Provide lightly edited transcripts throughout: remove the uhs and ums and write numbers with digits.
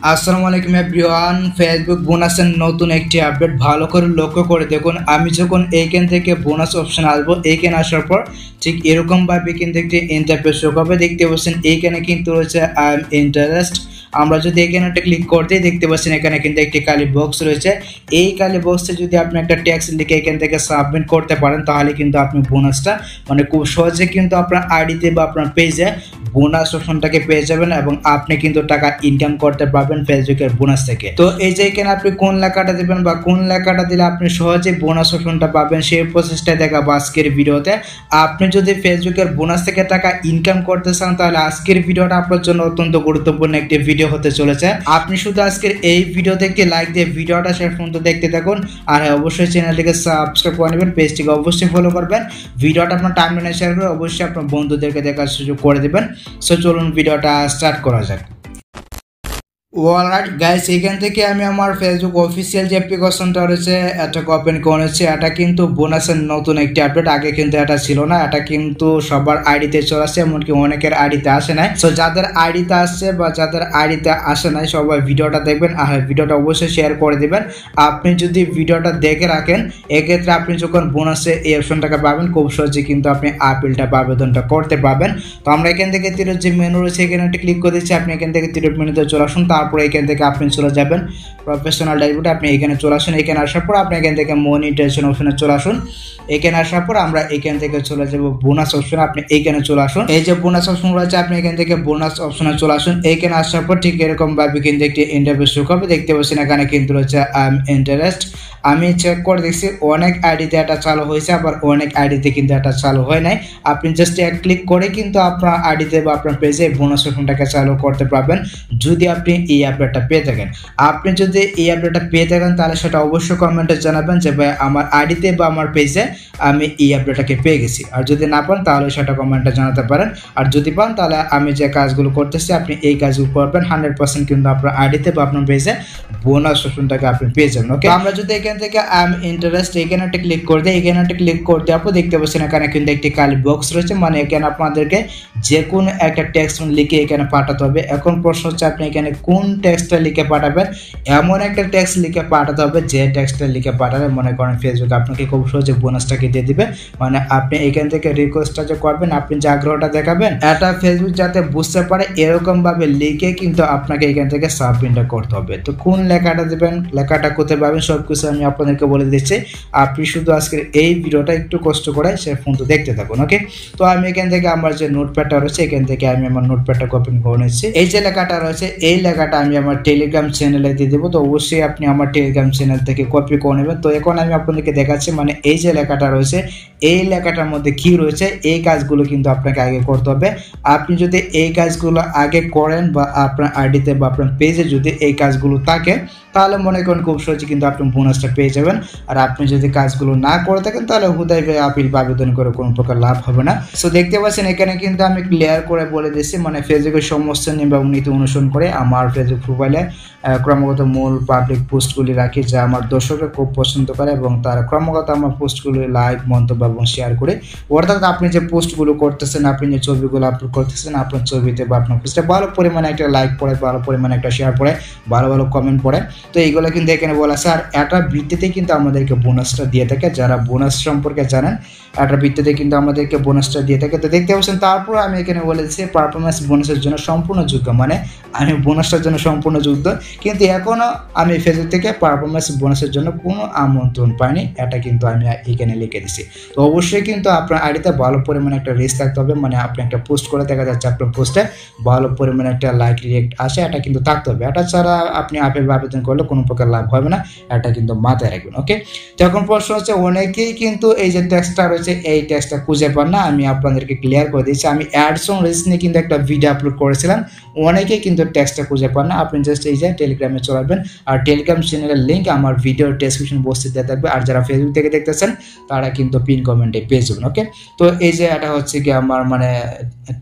আসসালামু আলাইকুম everyone. Facebook বোনাসের নতুন একটি আপডেট ভালো করে লক্ষ্য করে দেখুন। আমি যখন এইখান থেকে বোনাস অপশন আসবো, এইখানে আসার পর ঠিক এরকমভাবে কিন্তু একটি ইন্টারফেস শো হবে। দেখতে পাচ্ছেন এইখানে কিন্তু রয়েছে আই এম ইন্টারেস্ট। আমরা যদি এখানে একটা ক্লিক করতেই দেখতে পাচ্ছেন এখানে কিন্তু একটি কালি বক্স রয়েছে। এই কালি বক্সে যদি আপনি একটা ট্যাক্স লিখে এখান থেকে সাবমিট করতে পারেন তাহলে কিন্তু আপনি বোনাসটা খুব সহজে কিন্তু আপনার আইডিতে বা আপনার পেজে বোনাস অপশনটাকে পেয়ে যাবেন এবং আপনি কিন্তু টাকা ইনকাম করতে পারবেন ফেসবুকের বোনাস থেকে। তো এই যে এখানে আপনি কোন লেখাটা দিবেন বা কোন লেখাটা দিলে আপনি সহজে বোনাস অপশনটা পাবেন সেই প্রসেসটা দেখাবো আজকের ভিডিওতে। আপনি যদি ফেসবুকের বোনাস থেকে টাকা ইনকাম করতে চান তাহলে আজকের ভিডিওটা আপনার জন্য অত্যন্ত গুরুত্বপূর্ণ একটি ভিডিও হতে চলেছে। আপনি শুধু আজকের এই ভিডিওতে একটি লাইক দিয়ে ভিডিওটা শেষ পর্যন্ত দেখতে থাকুন। আর অবশ্যই চ্যানেলটিকে সাবস্ক্রাইব করে নেবেন, পেজটিকে অবশ্যই ফলো করবেন, ভিডিওটা আপনার টাইমলাইনে শেয়ার করে অবশ্যই আপনার বন্ধুদেরকে দেখার সুযোগ করে দেবেন। সো চলুন ভিডিওটা স্টার্ট করা যাক। অলরাইট গাইস, এখান থেকে আমি আমার ফেসবুক অফিসিয়াল যে অ্যাপ্লিকেশনটা রয়েছে এটাকে ওপেন করেছি। এটা কিন্তু বোনাসের নতুন একটি আপডেট, আগে কিন্তু এটা ছিল না। এটা কিন্তু সবার আইডিতে চলে আসছে, এমনকি অনেকের আইডিতে আসে নাই। সো যাদের আইডিতে আসছে বা যাদের আইডিতে আসে নাই সবাই ভিডিওটা দেখবেন আর ভিডিওটা অবশ্যই শেয়ার করে দিবেন। আপনি যদি ভিডিওটা দেখে রাখেন এক্ষেত্রে আপনি যখন বোনাসে এই অপশনটাকে পাবেন খুব সহজে কিন্তু আপনি আপিলটা বা আবেদনটা করতে পারবেন। তো আমরা এখান থেকে তীরের যে মেনু রয়েছে এখানে একটা ক্লিক করে দিচ্ছি। আপনি এখান থেকে তীরের মেনুতে চলে আসুন, তারপরে এখান থেকে আপনি চলে যাবেন প্রফেশনাল ড্যাশবোর্ডে। আপনি এখানে চলে আসুন, এখানে আসার পর আপনি এখান থেকে মনিটাইজেশন অপশনে চলে আসুন। এখানে আসার পর আমরা এখান থেকে চলে যাব বোনাস অপশনে। আপনি এখানে চলে আসুন, এই যে বোনাস অপশন রয়েছে আপনি এখান থেকে বোনাস অপশনে চলে আসুন। এখানে আসার পর ঠিক এরকম ভাবে কিন্তু একটি ইন্টারফেস শো হবে। দেখতে পাচ্ছেন এখানে কিন্তু রয়েছে আই এম ইন্টারেস্ট। আমি চেক করে দেখছি অনেক আইডিতে এটা চালু হয়েছে, আবার অনেক আইডিতে কিন্তু এটা চালু হয় নাই। আপনি জাস্ট এক ক্লিক করে কিন্তু আপনার আইডিতে বা আপনার পেজে বোনাস অপশনটাকে চালু করতে পারবেন যদি আপনি এই আপডেটটা পেয়ে থাকেন। আপনি যদি এই আপডেটটা পেয়ে থাকেন তাহলে সেটা অবশ্যই কমেন্টে জানাবেন যে ভাই আমার আইডিতে বা আমার পেজে আমি এই আপডেটটাকে পেয়ে গেছি। আর যদি না পান তাহলে সেটা কমেন্টে জানাতে পারেন। আর যদি পান তাহলে আমি যে কাজগুলো করতেছি আপনি এই কাজগুলো করবেন, 100% কিন্তু আপনার আইডিতে বা আপনার পেজে বোনাস অপশনটাকে আপনি পেয়ে যাবেন। ওকে, আমরা যদি এখান থেকে আই এম ইন্টারেস্ট এখানে একটা ক্লিক করে দিই, এখানে একটা ক্লিক করতে আপনি দেখতে পাচ্ছেন এখানে কিন্তু একটি কালি বক্স রয়েছে। এখানে আপনাদেরকে যে কোনো একটা টেক্সট লিখে এখানে পাঠাতে হবে। এখন প্রশ্ন হচ্ছে আপনি এখানে কোন টেক্সটটা লিখে পাঠাবেন। এমন একটা টেক্সট লিখে পাঠাতে হবে যে টেক্সটটা লিখে পাঠালে মনে করেন ফেসবুক আপনাকে খুব সহজে বোনাসটাকে দিয়ে দিবে। আপনি এখান থেকে রিকোয়েস্টটা যে করবেন, আপনি যে আগ্রহটা দেখাবেন এটা ফেসবুক যাতে বুঝতে পারে এরকম ভাবে লিখে কিন্তু আপনাকে এখান থেকে সাবমিটটা করতে হবে। তো কোন লেখাটা দেবেন, লেখাটা কোথায় পাবেন সবকিছু আমি আপনাদেরকে বলে দিচ্ছি। আপনি শুধু আজকের এই ভিডিওটা একটু কষ্ট করে সে ফোন তো দেখতে থাকুন। ওকে, তো আমি এখান থেকে আমার যে নোটপ্যাডটা রয়েছে এখান থেকে আমি আমার নোটপ্যাডটা কপি করে নিচ্ছি। এই যে লেখাটা রয়েছে এই লেখাটা আমি আমার টেলিগ্রাম চ্যানেলে দিয়ে দেবো। তো অবশ্যই আপনি আমার টেলিগ্রাম চ্যানেল থেকে কপি করে নেবেন। তো এখন আমি আপনাদেরকে দেখাচ্ছি এই যে লেখাটা রয়েছে এই লেখাটার মধ্যে কি রয়েছে। এই কাজগুলো কিন্তু আপনাকে আগে করতে হবে। আপনি যদি এই কাজগুলো আগে করেন বা আপনার আইডিতে বা আপনার পেজে যদি এই কাজগুলো থাকে তাহলে মনে করেন খুব সহজে কিন্তু আপনি বোনাসটা পেয়ে যাবেন। আর আপনি যদি কাজগুলো না করে থাকেন তাহলে হুদাই আপিল বা আবেদন করে কোনো প্রকার লাভ হবে না। সো দেখতে পাচ্ছেন এখানে কিন্তু আমি ক্লিয়ার করে বলে দিচ্ছি ফেসবুকের সমস্ত নিয়ম এবং নীতি অনুসরণ করে আমার ফেসবুক প্রোফাইলে ক্রমাগত মূল পাবলিক পোস্টগুলি রাখি যা আমার দর্শকরা খুব পছন্দ করে এবং তারা ক্রমাগত আমার পোস্টগুলি লাইক মন্তব্য এবং শেয়ার করে। অর্থাৎ আপনি যে পোস্টগুলো করতেছেন, আপনি যে ছবিগুলো আপলোড করতেছেন, আপনার ছবিতে বা আপনার পোস্টে ভালো পরিমাণে একটা লাইক পড়ে, ভালো পরিমাণে একটা শেয়ার পড়ে, ভালো ভালো কমেন্ট পড়ে। তো এইগুলো কিন্তু এখানে বলা আছে। আর এটার ভিত্তিতে কিন্তু আমাদেরকে বোনাসটা দিয়ে থাকে। যারা বোনাস সম্পর্কে জানেন এটার ভিত্তিতে কিন্তু আমাদেরকে বোনাসটা দিয়ে থাকে। তো দেখতে পাচ্ছেন তারপর আমি এখানে বলেছি পারফরমেন্স বোনাসের জন্য সম্পূর্ণ যোগ্য, আমি বোনাসটার জন্য সম্পূর্ণ যোগ্য, কিন্তু এখনও আমি ফেসবুক থেকে পারফরমেন্স বোনাসের জন্য কোনো আমন্ত্রণ পাইনি। এটা কিন্তু আমি এখানে লিখে দিছি। তো অবশ্যই কিন্তু আপনার আইডিতে ভালো পরিমাণে একটা রিস্ক থাকতে হবে। আপনি একটা পোস্ট করে দেখা যাচ্ছে আপনার পোস্টে ভালো পরিমাণে একটা লাইক রিয়েক্ট আসে, এটা কিন্তু থাকতে হবে। এটা ছাড়া আপনি আপিল বা আবেদন করলে কোনো প্রকার লাভ হবে না, এটা কিন্তু মাথায় রাখবেন। ওকে, তো এখন প্রশ্ন হচ্ছে অনেকেই কিন্তু এই যে টেক্সটটা রয়েছে এই টেক্সটটা খুঁজে পান না। আমি আপনাদেরকে ক্লিয়ার করে দিচ্ছি। আমি অ্যাডস অন রিচ নিয়ে কিন্তু একটা ভিডিও আপলোড করেছিলাম, অনেকেই কিন্তু টেক্সটটা খুঁজে পান না। আপনি জাস্ট এই যে টেলিগ্রামে চলাবেন আর টেলিগ্রাম চ্যানেলের লিঙ্ক আমার ভিডিওর ডেসক্রিপশন বক্সে দেওয়া থাকবে। আর যারা ফেসবুক থেকে দেখতেছেন তারা কিন্তু পিন কমেন্টে পেয়ে যাবেন। ওকে, তো এই যে এটা হচ্ছে কি আমার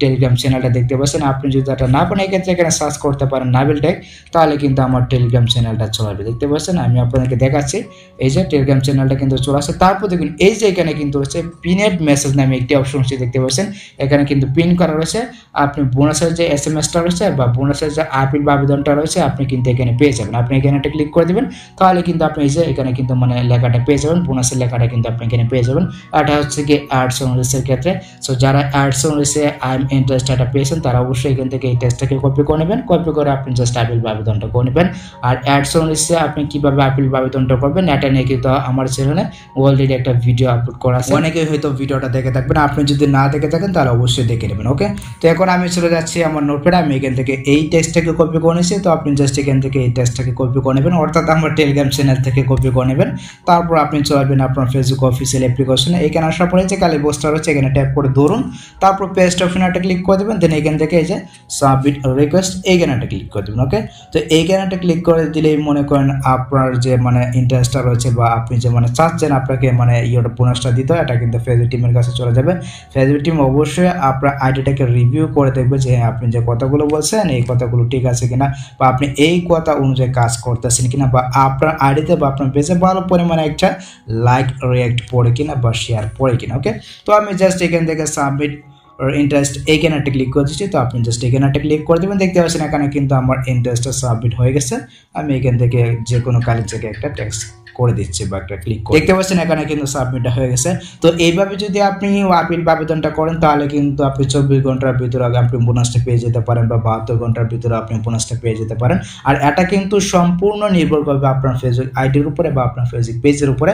টেলিগ্রাম চ্যানেলটা দেখতে পাচ্ছেন। আপনি যদি এটা না পান এক্ষেত্রে এখানে সার্চ করতে পারেন নাবিল টেক, তাহলে কিন্তু আমার টেলিগ্রাম চ্যানেলটা চলাবে। দেখতে পাচ্ছেন আমি আপনাদেরকে দেখাচ্ছি দেখাচ্ছি, এই যে টেলিগ্রাম চ্যানেলটা কিন্তু চলে আসছে। তারপর দেখুন এই যে এখানে কিন্তু হচ্ছে পিনেড মেসেজ নামে একটি অপশন দেখতে পাচ্ছেন, এখানে কিন্তু পিন করা রয়েছে। আপনি বোনাসের যে SMS-টা রয়েছে বা বোনাসের যে আপিল বা আবেদনটা রয়েছে আপনি কিন্তু এখানে পেয়ে যাবেন। আপনি এখানে একটা ক্লিক করে দিবেন, তাহলে কিন্তু আপনি এই যে এখানে কিন্তু মানে লেখাটা পেয়ে যাবেন, বোনাসের লেখাটা কিন্তু আপনি এখানে পেয়ে যাবেন। এটা হচ্ছে কি অ্যাডস অন রিসের ক্ষেত্রে। সো যারা অ্যাডস অন রিসে আই এম ইন্টারেস্টেড পেয়েছেন তারা অবশ্যই এখান থেকে এই টেক্সটটাকে কপি করে নেবেন, কপি করে আপনি জাস্ট আপিল বা আবেদনটা করে নেবেন। আর অ্যাডস অন রিসে আপনি কিভাবে আপিল বা আবেদনটা করবেন এটা নিয়ে কিন্তু আমার চ্যানেলে অলরেডি একটা ভিডিও আপলোড করা আছে, অনেকেই হয়তো ভিডিওটা দেখে থাকবেন, আপনি যদি না দেখে থাকেন তাহলে অবশ্যই দেখে নেবেন। ওকে, তো এখন আমি চলে যাচ্ছি আমার নোটপ্যাডে, আমি এখান থেকে এই টেক্সটটাকে কপি করে নিয়েছি। তো আপনি জাস্ট এখান থেকে এই টেক্সটটাকে কপি করে নেবেন, অর্থাৎ আমার টেলিগ্রাম চ্যানেল থেকে কপি করে নেবেন। তারপর আপনি চলবেন আপনার ফেসবুক অফিসিয়াল অ্যাপ্লিকেশনে, এখানে আসার পরে যে কালি পোস্টার হচ্ছে এখানে ট্যাপ করে ধরুন, তারপর পেস্ট অপশনে একটা ক্লিক করে দেবেন, দেন এখান থেকে এই যে সাবমিট রিকোয়েস্ট এইখানে একটা ক্লিক করে দেবেন। ওকে, তো এইখানে একটা ক্লিক করে দিলেই মনে করেন আপনার যে মানে ইন্টারেস্টটা রয়েছে বা আপনি যে মানে চাচ্ছেন আপনাকে মানে ইয়েটা বোনাসটা দিতে হয়, এটা কিন্তু ফেসবুক টিমের কাছে চলে যাবে। ফেসবুক টিম অবশ্যই আপনার আইডিটাকে রিভিউ করে দেখবে যে আপনি যে কথাগুলো বলছেন এই কথাগুলো ঠিক আছে কিনা, বা আপনি এই কথা অনুযায়ী কাজ করতেছেন কিনা, বা আপনার আইডিতে বা আপনার পেজে ভালো পরিমাণে একটা লাইক রিয়াক্ট পড়ে কিনা বা শেয়ার পড়ে কিনা। ওকে, তো আমি জাস্ট এখান থেকে সাবমিট ইন্টারেস্ট এইখানে একটা ক্লিক করে দিচ্ছি। তো আপনি জাস্ট এখানে একটা ক্লিক করে দেবেন, দেখতে পাচ্ছেন এখানে কিন্তু আমার ইন্টারেস্টটা সাবমিট হয়ে গেছে। আমি এখান থেকে যে কোনো কালের জায়গায় একটা টেক্সট করে দিচ্ছি বা একটা ক্লিক করে দেখতে পাচ্ছেন এখানে কিন্তু সাবমিট হয়ে গেছে। তো এইভাবে যদি আপনি আপিল আবেদনটা করেন তাহলে কিন্তু আপনি 24 ঘন্টার ভিতরে আগে আপনি বোনাসটা পেয়ে যেতে পারেন বা 72 ঘন্টার ভিতরে আপনি বোনাসটা পেয়ে যেতে পারেন। আর এটা কিন্তু সম্পূর্ণ নির্ভর করবে আপনার ফেসবুক আইডির উপরে বা আপনার ফেসবুক পেজের উপরে।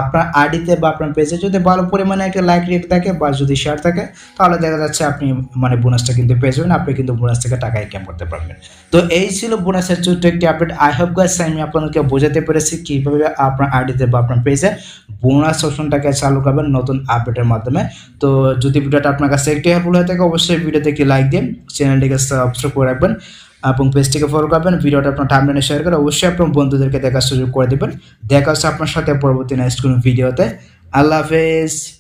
আপনার আইডিতে বা আপনার পেজে যদি ভালো পরিমাণে একটা লাইক রেট থাকে বা যদি শেয়ার থাকে তাহলে দেখা যাচ্ছে আপনি মানে বোনাসটা কিন্তু পেয়ে যাবেন, আপনি কিন্তু বোনাস থেকে টাকা ইনকাম করতে পারবেন। তো এই ছিল বোনাসের ছোট্ট একটি আপডেট। আই হোপ গাইস আমি আপনাদেরকে বোঝাতে পেরেছি কিভাবে আপনার আইডিতে বা আপনার পেজে বোনাস অপশনটাকে চালু করবেন নতুন আপডেটের মাধ্যমে। তো যদি ভিডিওটা আপনার কাছে একটু হেল্পফুল হয়ে থাকে অবশ্যই ভিডিওতে একটি লাইক দিন, চ্যানেলটিকে সাবস্ক্রাইব করে রাখবেন এবং পেজটিকে ফলো করবেন, ভিডিওটা আপনার টাইমলাইনে শেয়ার করে অবশ্যই আপনার বন্ধুদেরকে দেখার সুযোগ করে দেবেন। দেখা হচ্ছে আপনার সাথে পরবর্তী নেক্সট কোনো ভিডিওতে। আল্লাহ হাফেজ।